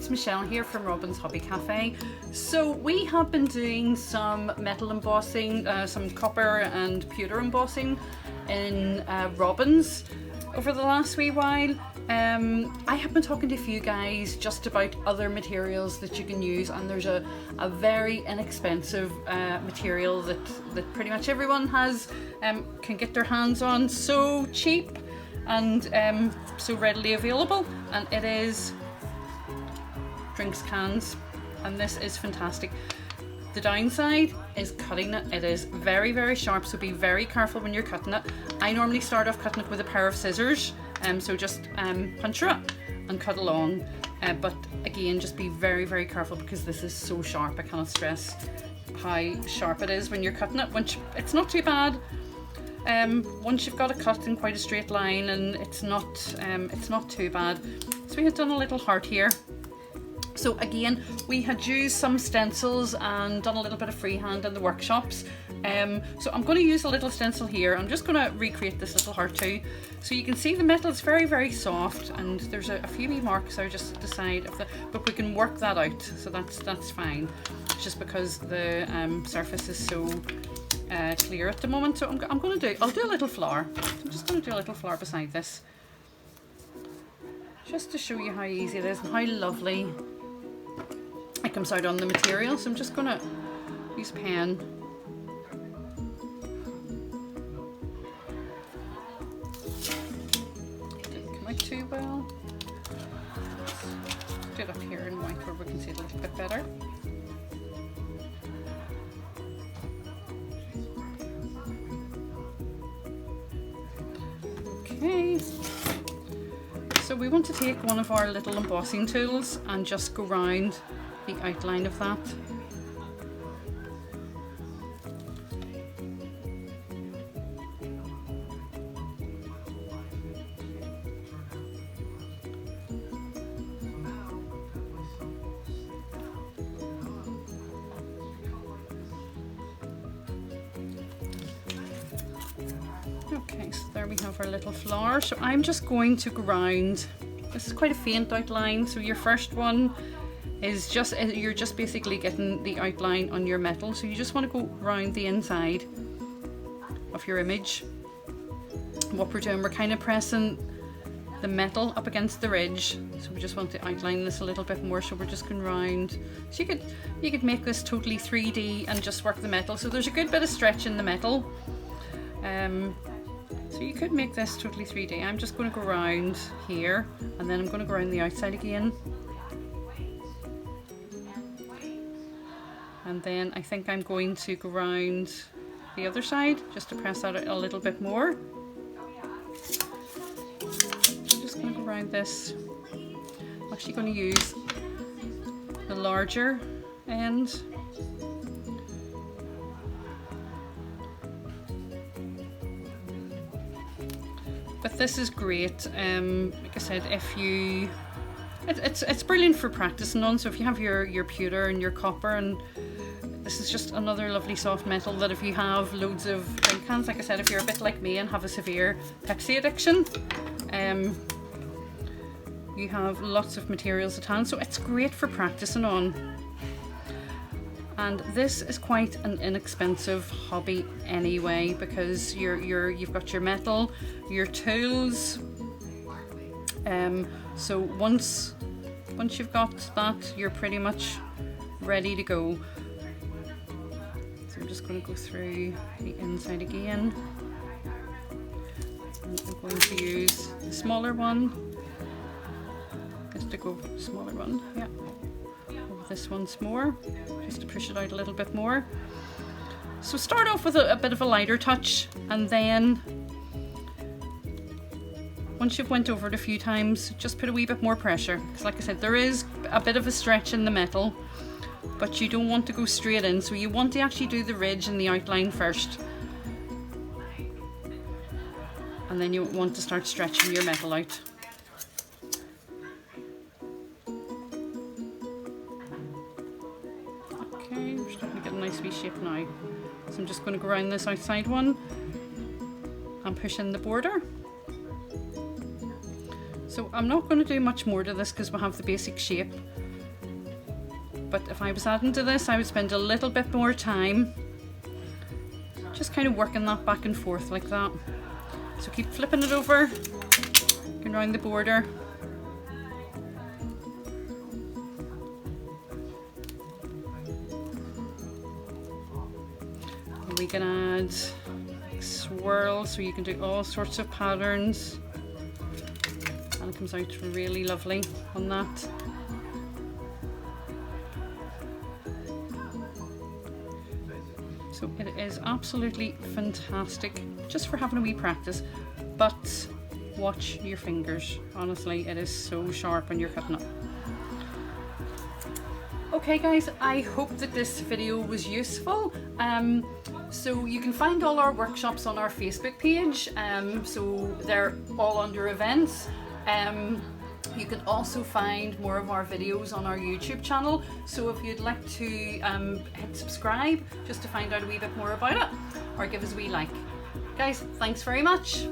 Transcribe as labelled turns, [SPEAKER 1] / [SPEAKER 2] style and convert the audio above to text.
[SPEAKER 1] it's Michelle here from Robin's Hobby Cafe. So we have been doing some metal embossing, some copper and pewter embossing in Robin's over the last wee while. I have been talking to a few guys just about other materials that you can use, and there's a very inexpensive material that pretty much everyone has can get their hands on, so cheap and so readily available, and it is drinks cans, and this is fantastic. The downside is cutting it. It is very sharp, so be very careful when you're cutting it. I normally start off cutting it with a pair of scissors, so just puncture it and cut along, but again just be very careful because this is so sharp. I cannot stress how sharp it is when you're cutting it. It's not too bad once you've got it cut in quite a straight line, and it's not too bad. So we had done a little heart here. So again, we had used some stencils and done a little bit of freehand in the workshops. So I'm going to use a little stencil here. I'm just going to recreate this little heart too. So you can see the metal is very soft, and there's a few wee marks there just at the side of but we can work that out. So that's fine. It's just because the surface is so clear at the moment. So I'll do a little flower. I'm just going to do a little flower beside this, just to show you how easy it is and how lovely it comes out on the material. So I'm just going to use a pen. Didn't come out too well. Let's do it up here in white where we can see it a little bit better. Okay. So we want to take one of our little embossing tools and just go round the outline of that. Okay, so there we have our little flower. So I'm just going to ground. This is quite a faint outline, so your first one is you're just basically getting the outline on your metal. So you just want to go around the inside of your image. What we're doing, we're kind of pressing the metal up against the ridge, so we just want to outline this a little bit more. So we're just going round. So you could make this totally 3D and just work the metal. So there's a good bit of stretch in the metal. So you could make this totally 3D. I'm just going to go around here, and then I'm going to go around the outside again. And then I think I'm going to go around the other side just to press out a little bit more. So I'm just going to go around this. I'm actually going to use the larger end. But this is great. Like I said, it's brilliant for practicing on. So if you have your pewter and your copper, and this is just another lovely soft metal that if you have loads of drink cans, like I said, if you're a bit like me and have a severe Pepsi addiction, you have lots of materials at hand. So it's great for practicing on. And this is quite an inexpensive hobby anyway, because you've got your metal, your tools. So once you've got that, you're pretty much ready to go. So I'm just going to go through the inside again. And I'm going to use the smaller one. Just to go smaller one, yeah. This once more, just to push it out a little bit more. So start off with a bit of a lighter touch, and then once you've went over it a few times, just put a wee bit more pressure, because like I said, there is a bit of a stretch in the metal, but you don't want to go straight in, so you want to actually do the ridge and the outline first, and then you want to start stretching your metal out. Okay, we're starting to get a nice wee shape now. So I'm just going to go around this outside one and push in the border. So I'm not going to do much more to this because we have the basic shape, but if I was adding to this, I would spend a little bit more time just kind of working that back and forth like that. So keep flipping it over, going around the border. And we can add swirls, so you can do all sorts of patterns, and it comes out really lovely on that. So it is absolutely fantastic just for having a wee practice, but watch your fingers. Honestly, it is so sharp when you're cutting it. Okay guys, I hope that this video was useful. So you can find all our workshops on our Facebook page, so they're all under events. You can also find more of our videos on our YouTube channel, so if you'd like to hit subscribe just to find out a wee bit more about it, or give us a wee like. Guys, thanks very much.